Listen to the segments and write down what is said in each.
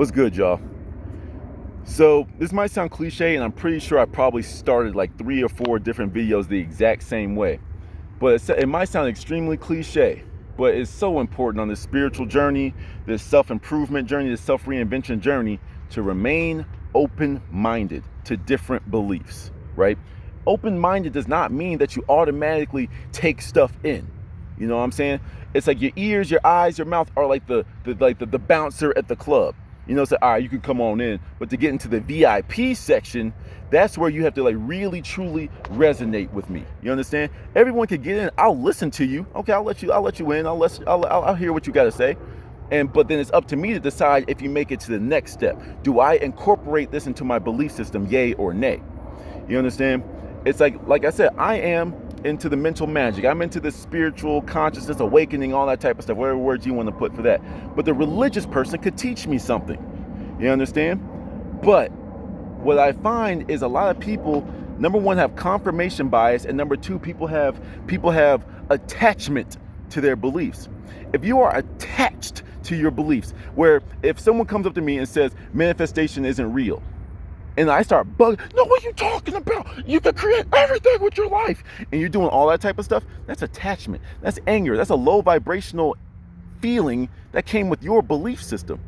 What's good, y'all? So this might sound cliche, and I'm pretty sure I probably started like 3 or 4 different videos the exact same way. But it might sound extremely cliche, but it's so important on this spiritual journey, this self-improvement journey, this self-reinvention journey, to remain open-minded to different beliefs, right? Open-minded does not mean that you automatically take stuff in. You know what I'm saying? It's like your ears, your eyes, your mouth are like the bouncer at the club. You know, say, all right, you can come on in. But to get into the VIP section, that's where you have to like really truly resonate with me. You understand? Everyone can get in. I'll listen to you. Okay, I'll let you in. I'll hear what you got to say. But then it's up to me to decide if you make it to the next step. Do I incorporate this into my belief system, yay or nay? You understand? It's like I said, I am into the mental magic. I'm into the spiritual consciousness, awakening, all that type of stuff, whatever words you want to put for that. But the religious person could teach me something. You understand? But what I find is a lot of people, number one, have confirmation bias, and number two, people have attachment to their beliefs. If you are attached to your beliefs, where if someone comes up to me and says manifestation isn't real, and I start bugging, no, what are you talking about? You can create everything with your life. And you're doing all that type of stuff. That's attachment. That's anger. That's a low vibrational feeling that came with your belief system.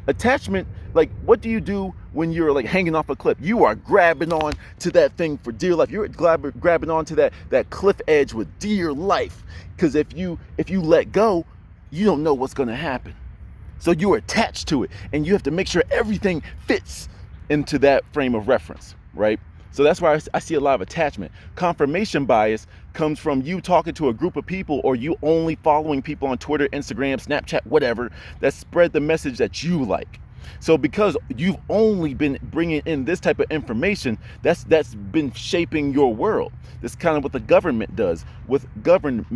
Attachment, like, what do you do when you're like hanging off a cliff? You are grabbing on to that thing for dear life. You're grabbing on to that cliff edge with dear life. Because if you let go, you don't know what's going to happen. So you're attached to it. And you have to make sure everything fits into that frame of reference, right? So that's why I see a lot of attachment. Confirmation bias comes from you talking to a group of people, or you only following people on Twitter, Instagram, Snapchat, whatever, that spread the message that you like. So because you've only been bringing in this type of information, that's been shaping your world. That's kind of what the government does with government.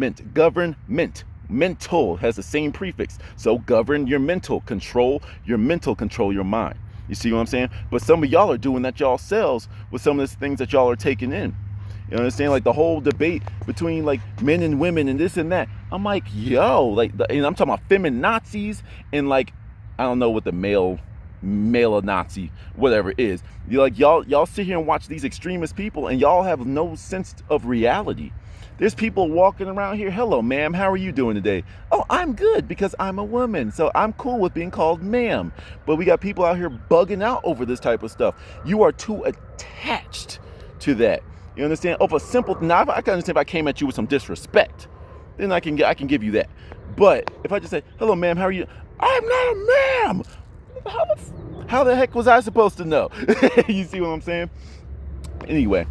Mental has the same prefix. So govern your mental, control your mental, control your mind. You see what I'm saying? But some of y'all are doing that y'all selves with some of the things that y'all are taking in. You understand? Like the whole debate between like men and women and this and that. I'm like, yo, like, and I'm talking about feminazis and like, I don't know what the male Nazi, whatever it is. You're like, y'all sit here and watch these extremist people and y'all have no sense of reality. There's people walking around here. Hello, ma'am. How are you doing today? Oh, I'm good because I'm a woman. So I'm cool with being called ma'am. But we got people out here bugging out over this type of stuff. You are too attached to that. You understand? Over a simple, now I can understand if I came at you with some disrespect, then I can give you that. But if I just say, hello, ma'am, how are you? I'm not a ma'am. How the heck was I supposed to know? You see what I'm saying? Anyway,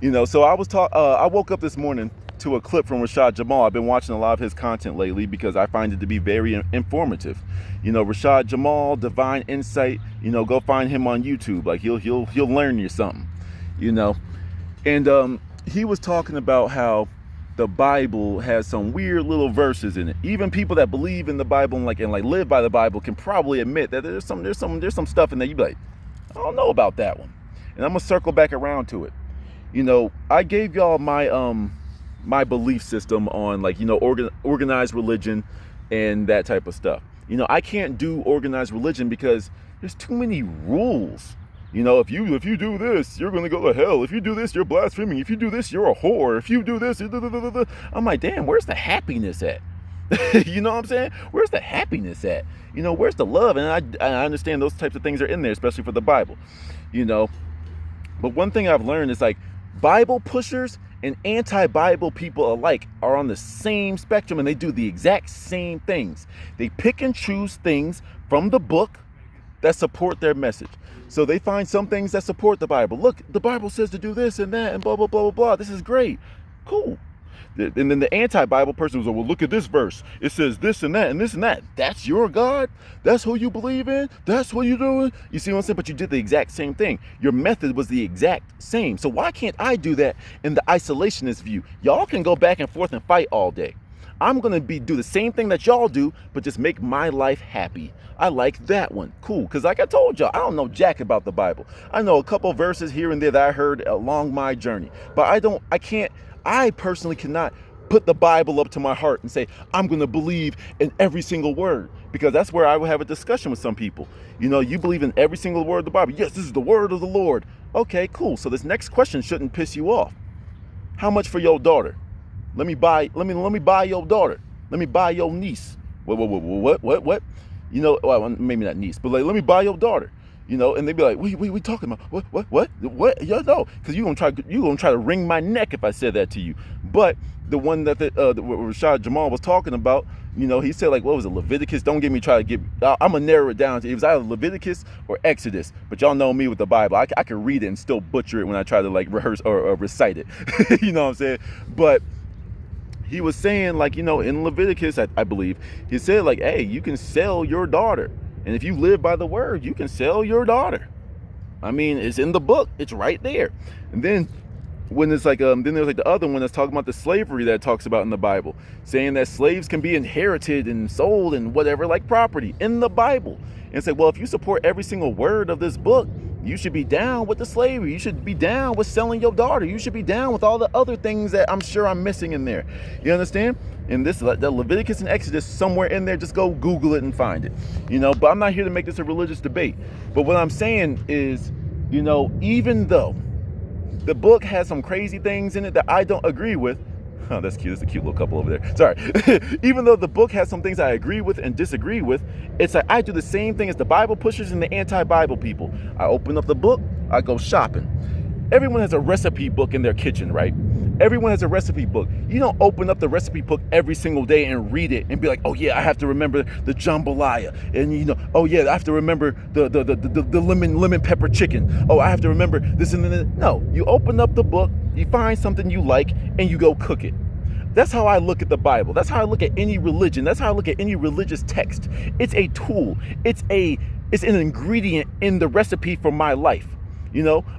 you know, so I woke up this morning to a clip from Rashad Jamal. I've been watching a lot of his content lately because I find it to be very informative. You know, Rashad Jamal, Divine Insight, you know, go find him on YouTube. Like he'll learn you something, you know. And he was talking about how the Bible has some weird little verses in it. Even people that believe in the Bible and live by the Bible can probably admit that there's some stuff in there you be like, I don't know about that one. And I'm gonna circle back around to it. You know, I gave y'all my my belief system on, like, you know, organized religion and that type of stuff. You know, I can't do organized religion because there's too many rules. You know, if you do this, you're gonna go to hell. If you do this, you're blaspheming. If you do this, you're a whore. If you do this, I'm like, damn, where's the happiness at? You know what I'm saying? Where's the happiness at? You know, where's the love? And I understand those types of things are in there, especially for the Bible. You know, but one thing I've learned is like Bible pushers and anti-Bible people alike are on the same spectrum, and they do the exact same things. They pick and choose things from the book that support their message. So they find some things that support the Bible. Look, the Bible says to do this and that and blah, blah, blah, blah, blah. This is great. Cool. And then the anti-Bible person was like, well, look at this verse. It says this and that and this and that. That's your God? That's who you believe in? That's what you're doing? You see what I'm saying? But you did the exact same thing. Your method was the exact same. So why can't I do that in the isolationist view? Y'all can go back and forth and fight all day. I'm going to do the same thing that y'all do, but just make my life happy. I like that one. Cool. Because like I told y'all, I don't know jack about the Bible. I know a couple verses here and there that I heard along my journey. But I personally cannot put the Bible up to my heart and say, I'm going to believe in every single word, because that's where I will have a discussion with some people. You believe in every single word of the Bible. Yes, this is the word of the Lord. Okay, cool. So this next question shouldn't piss you off. How much for your daughter? Let me buy your daughter. Let me buy your niece. What? Well, maybe not niece, but like, let me buy your daughter. And they'd be like, we talking about what? Yeah, no, because you gonna try to wring my neck if I said that to you. But the one that what Rashad Jamal was talking about, he said, like, what was it, Leviticus? Don't get me try to get. I'm gonna narrow it down to it was either Leviticus or Exodus. But y'all know me with the Bible. I can read it and still butcher it when I try to like rehearse or recite it. You know what I'm saying? But he was saying, like, in Leviticus, I believe, he said, like, hey, you can sell your daughter. And if you live by the word, you can sell your daughter. I mean, it's in the book. It's right there. And then when it's like, then there's like the other one that's talking about the slavery that it talks about in the Bible, saying that slaves can be inherited and sold and whatever, like property in the Bible. And say, well, if you support every single word of this book, you should be down with the slavery. You should be down with selling your daughter. You should be down with all the other things that I'm sure I'm missing in there. You understand? And this, the Leviticus and Exodus, somewhere in there, just go Google it and find it. But I'm not here to make this a religious debate. But what I'm saying is, even though the book has some crazy things in it that I don't agree with. Oh, that's cute. That's a cute little couple over there. Sorry. Even though the book has some things I agree with and disagree with, it's like I do the same thing as the Bible pushers and the anti-Bible people. I open up the book, I go shopping. Everyone has a recipe book in their kitchen, right? Everyone has a recipe book. You don't open up the recipe book every single day and read it and be like, oh yeah, I have to remember the jambalaya. And oh yeah, I have to remember the lemon pepper chicken. Oh, I have to remember this and then. No, you open up the book, you find something you like, and you go cook it. That's how I look at the Bible. That's how I look at any religion. That's how I look at any religious text. It's a tool. It's an ingredient in the recipe for my life.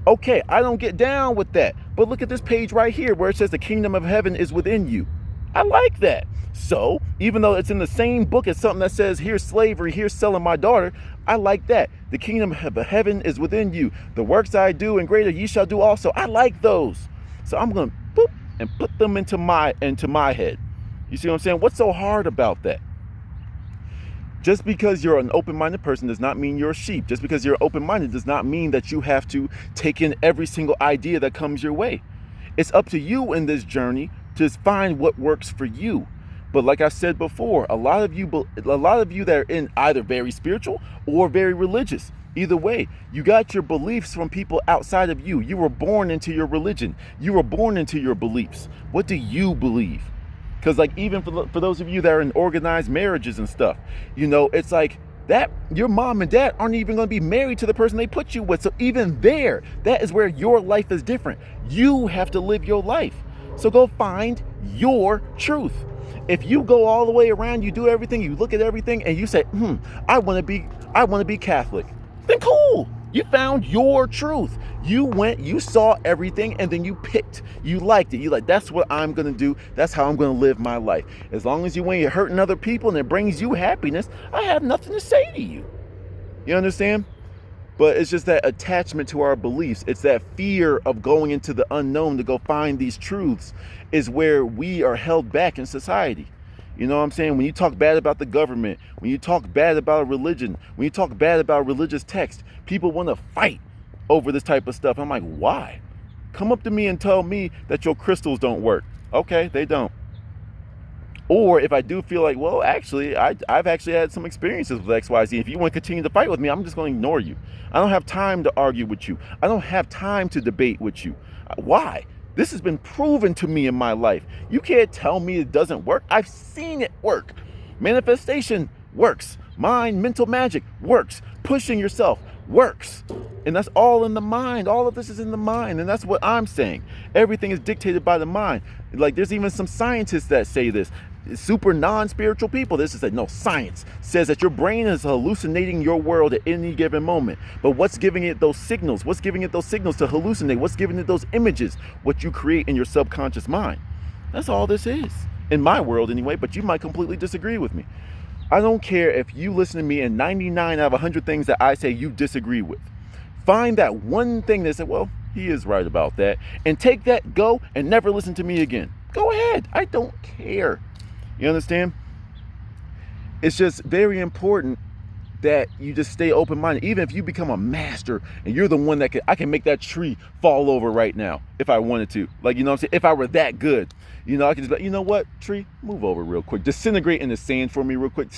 Okay, I don't get down with that. But look at this page right here where it says the kingdom of heaven is within you. I like that. So even though it's in the same book as something that says here's slavery, here's selling my daughter, I like that. The kingdom of heaven is within you. The works I do and greater ye shall do also. I like those. So I'm going to boop and put them into my head. You see what I'm saying? What's so hard about that? Just because you're an open-minded person does not mean you're a sheep. Just because you're open-minded does not mean that you have to take in every single idea that comes your way. It's up to you in this journey to find what works for you. But like I said before, a lot of you that are in either very spiritual or very religious, either way, you got your beliefs from people outside of you. You were born into your religion. You were born into your beliefs. What do you believe? Because like even for those of you that are in organized marriages and stuff, it's like that your mom and dad aren't even going to be married to the person they put you with. So even there, that is where your life is different. You have to live your life. So go find your truth. If you go all the way around, you do everything, you look at everything, and you say, I want to be Catholic, then cool. You found your truth. You went, you saw everything, and then you picked. You liked it. You like, that's what I'm going to do. That's how I'm going to live my life. As long as you ain't hurting other people and it brings you happiness, I have nothing to say to you. You understand? But it's just that attachment to our beliefs. It's that fear of going into the unknown to go find these truths is where we are held back in society. You know what I'm saying? When you talk bad about the government, when you talk bad about religion, when you talk bad about religious text, people want to fight over this type of stuff. I'm like, why? Come up to me and tell me that your crystals don't work. Okay, they don't. Or if I do feel like, well, actually, I've actually had some experiences with XYZ. If you want to continue to fight with me, I'm just going to ignore you. I don't have time to argue with you. I don't have time to debate with you. Why? This has been proven to me in my life. You can't tell me it doesn't work. I've seen it work. Manifestation works. Mind, mental magic works. Pushing yourself works. And that's all in the mind. All of this is in the mind. And that's what I'm saying. Everything is dictated by the mind. Like there's even some scientists that say this. Super non-spiritual people. This is like, no, science says that your brain is hallucinating your world at any given moment. But what's giving it those signals? What's giving it those signals to hallucinate? What's giving it those images? What you create in your subconscious mind. That's all this is. In my world anyway, but you might completely disagree with me. I don't care if you listen to me and 99 out of 100 things that I say you disagree with. Find that one thing that said, well, he is right about that. And take that, go, and never listen to me again. Go ahead. I don't care. You understand? It's just very important that you just stay open-minded. Even if you become a master and you're the one that I can make that tree fall over right now if I wanted to. Like, you know what I'm saying? If I were that good, you know, I could just be like, you know what, tree, move over real quick. Disintegrate in the sand for me real quick.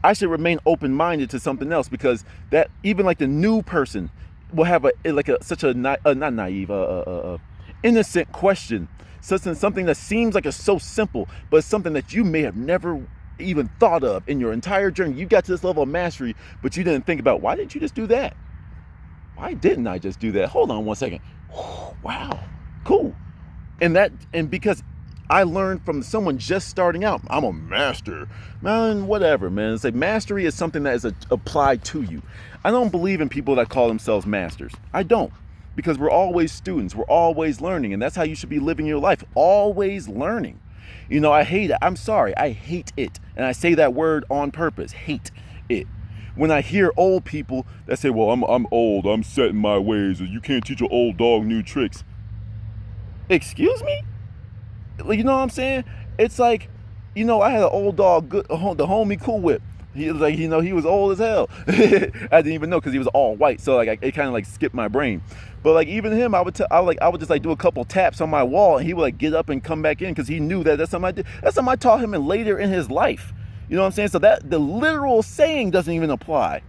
I should remain open-minded to something else, because that even like the new person will have such a not naive, innocent question. Something that seems like it's so simple, but it's something that you may have never even thought of in your entire journey. You got to this level of mastery, but you didn't think about, why didn't you just do that? Why didn't I just do that? Hold on one second. Wow, cool. And because I learned from someone just starting out, I'm a master, man, whatever, man. It's like mastery is something that is applied to you. I don't believe in people that call themselves masters. I don't, because we're always students. We're always learning, and that's how you should be living your life, always learning. You know, I hate it. I'm sorry. I hate it. And I say that word on purpose. Hate it. When I hear old people that say, well, I'm old, I'm set in my ways, or you can't teach an old dog new tricks. Excuse me? You know what I'm saying? It's like, you know, I had an old dog, the homie Cool Whip. He was like, you know, he was old as hell. I didn't even know, because he was all white. So like, it kind of like skipped my brain. But like even him, I would just like do a couple taps on my wall, and he would like get up and come back in, because he knew that's something I did. That's something I taught him later in his life. You know what I'm saying? So that the literal saying doesn't even apply.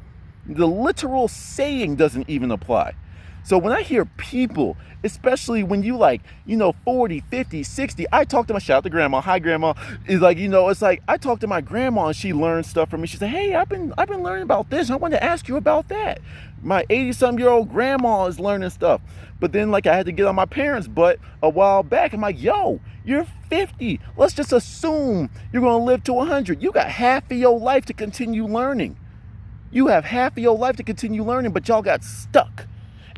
The literal saying doesn't even apply. So when I hear people, especially when you like, you know, 40, 50, 60, I talk to my, shout out to grandma, hi grandma, is like, you know, it's like, I talk to my grandma and she learns stuff from me. She said, hey, I've been learning about this. I wanted to ask you about that. My 80-some-year-old grandma is learning stuff. But then like I had to get on my parents' butt a while back. I'm like, yo, you're 50. Let's just assume you're going to live to 100. You got half of your life to continue learning. You have half of your life to continue learning, but y'all got stuck.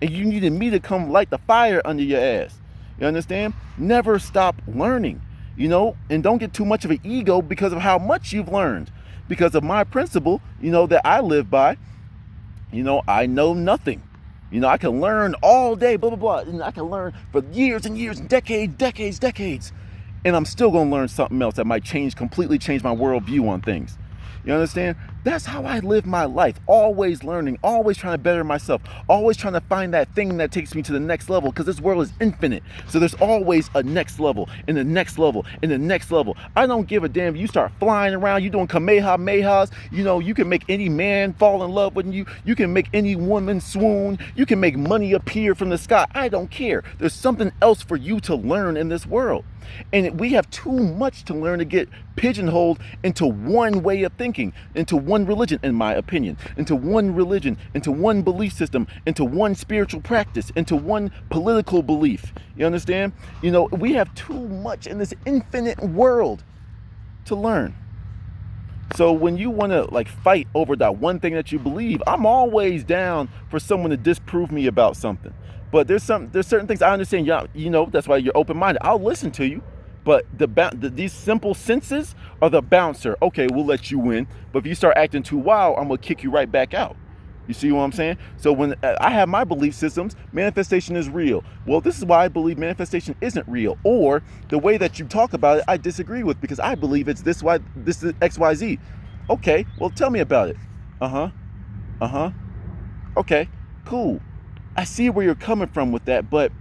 And you needed me to come light the fire under your ass. You understand? Never stop learning, you know, and don't get too much of an ego because of how much you've learned. Because of my principle, you know, that I live by, you know, I know nothing. You know, I can learn all day, blah, blah, blah. And I can learn for years and years, decades. And I'm still going to learn something else that might completely change my worldview on things. You understand? That's how I live my life. Always learning, always trying to better myself, always trying to find that thing that takes me to the next level, because this world is infinite. So there's always a next level, and the next level, and the next level. I don't give a damn if you start flying around, you doing kamehamehas, you know, you can make any man fall in love with you. You can make any woman swoon. You can make money appear from the sky. I don't care. There's something else for you to learn in this world. And we have too much to learn to get pigeonholed into one way of thinking, into one religion, in my opinion, into one religion, into one belief system, into one spiritual practice, into one political belief. You understand? You know, we have too much in this infinite world to learn. So when you want to like fight over that one thing that you believe, I'm always down for someone to disprove me about something. But there's certain things I understand. You know, that's why you're open-minded. I'll listen to you. But these simple senses are the bouncer. Okay, we'll let you in. But if you start acting too wild, I'm going to kick you right back out. You see what I'm saying? So when I have my belief systems, manifestation is real. Well, this is why I believe manifestation isn't real. Or the way that you talk about it, I disagree with, because I believe it's this is XYZ. Okay, well, tell me about it. Okay, cool. I see where you're coming from with that, but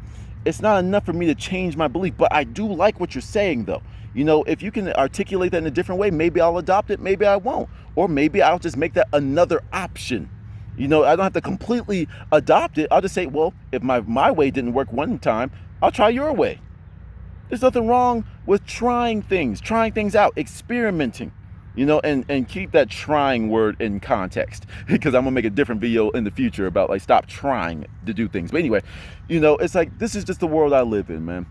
it's not enough for me to change my belief. But I do like what you're saying, though. You know, if you can articulate that in a different way, maybe I'll adopt it, maybe I won't. Or maybe I'll just make that another option. You know, I don't have to completely adopt it. I'll just say, well, if my way didn't work one time, I'll try your way. There's nothing wrong with trying things out, experimenting. You know, and keep that trying word in context, because I'm gonna make a different video in the future about like stop trying to do things. But anyway, you know, it's like this is just the world I live in, man.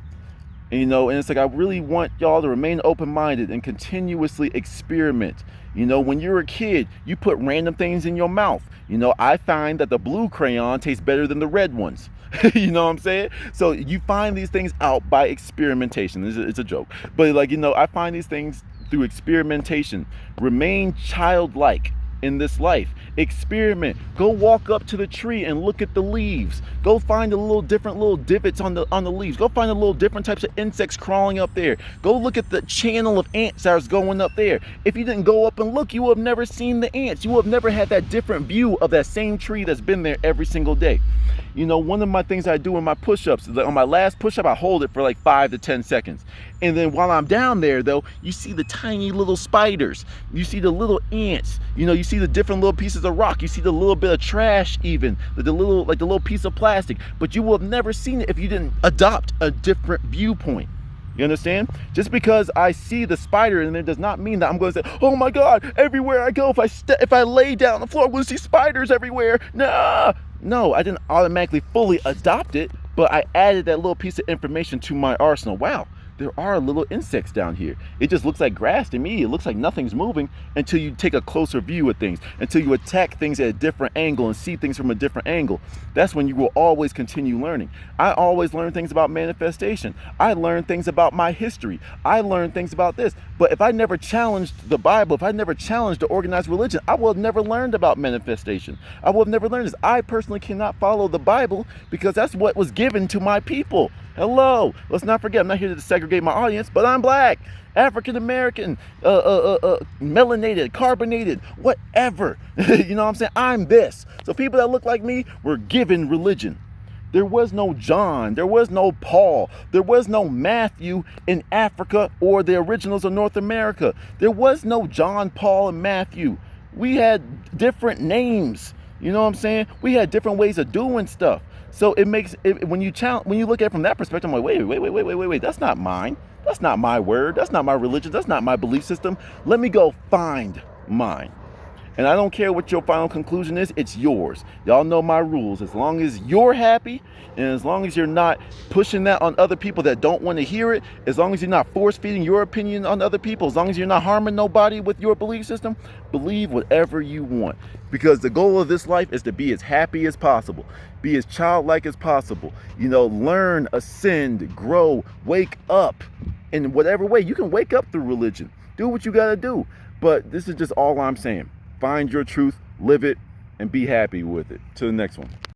And, you know, and it's like I really want y'all to remain open-minded and continuously experiment. You know, when you're a kid, you put random things in your mouth. You know, I find that the blue crayon tastes better than the red ones. You know what I'm saying? So you find these things out by experimentation. It's a joke, but like, you know, I find these things through experimentation. Remain childlike. in this life. Experiment. Go walk up to the tree and look at the leaves. Go find the little different little divots on the leaves. Go find the little different types of insects crawling up there. Go look at the channel of ants that is going up there. If you didn't go up and look, you would have never seen the ants. You would have never had that different view of that same tree that's been there every single day. You know, one of my things I do in my push-ups, on my last push-up, I hold it for like 5 to 10 seconds. And then while I'm down there, though, you see the tiny little spiders. You see the little ants. You know, you see the different little pieces of rock. You see the little bit of trash even, the little piece of plastic. But you will have never seen it if you didn't adopt a different viewpoint. You understand? Just because I see the spider in there does not mean that I'm going to say, oh my God, everywhere I go, if I lay down on the floor, I'm going to see spiders everywhere. Nah. No, I didn't automatically fully adopt it, but I added that little piece of information to my arsenal. Wow, there are little insects down here. It just looks like grass to me. It looks like nothing's moving until you take a closer view of things, until you attack things at a different angle and see things from a different angle. That's when you will always continue learning. I always learn things about manifestation. I learn things about my history. I learn things about this. But if I never challenged the Bible, if I never challenged the organized religion, I would have never learned about manifestation. I would have never learned this. I personally cannot follow the Bible because that's what was given to my people. Hello, let's not forget, I'm not here to segregate my audience, but I'm black, African American, melanated, carbonated, whatever. You know what I'm saying? I'm this. So people that look like me were given religion. There was no John, there was no Paul, there was no Matthew in Africa or the originals of North America. There was no John, Paul, and Matthew. We had different names. You know what I'm saying? We had different ways of doing stuff. So it makes it, when you look at it from that perspective, I'm like, wait, that's not mine. That's not my word. That's not my religion. That's not my belief system. Let me go find mine. And I don't care what your final conclusion is, it's yours. Y'all know my rules. As long as you're happy and as long as you're not pushing that on other people that don't want to hear it, as long as you're not force feeding your opinion on other people, as long as you're not harming nobody with your belief system, believe whatever you want. Because the goal of this life is to be as happy as possible, be as childlike as possible, you know, learn, ascend, grow, wake up in whatever way. You can wake up through religion. Do what you got to do. But this is just all I'm saying. Find your truth, live it, and be happy with it. To the next one.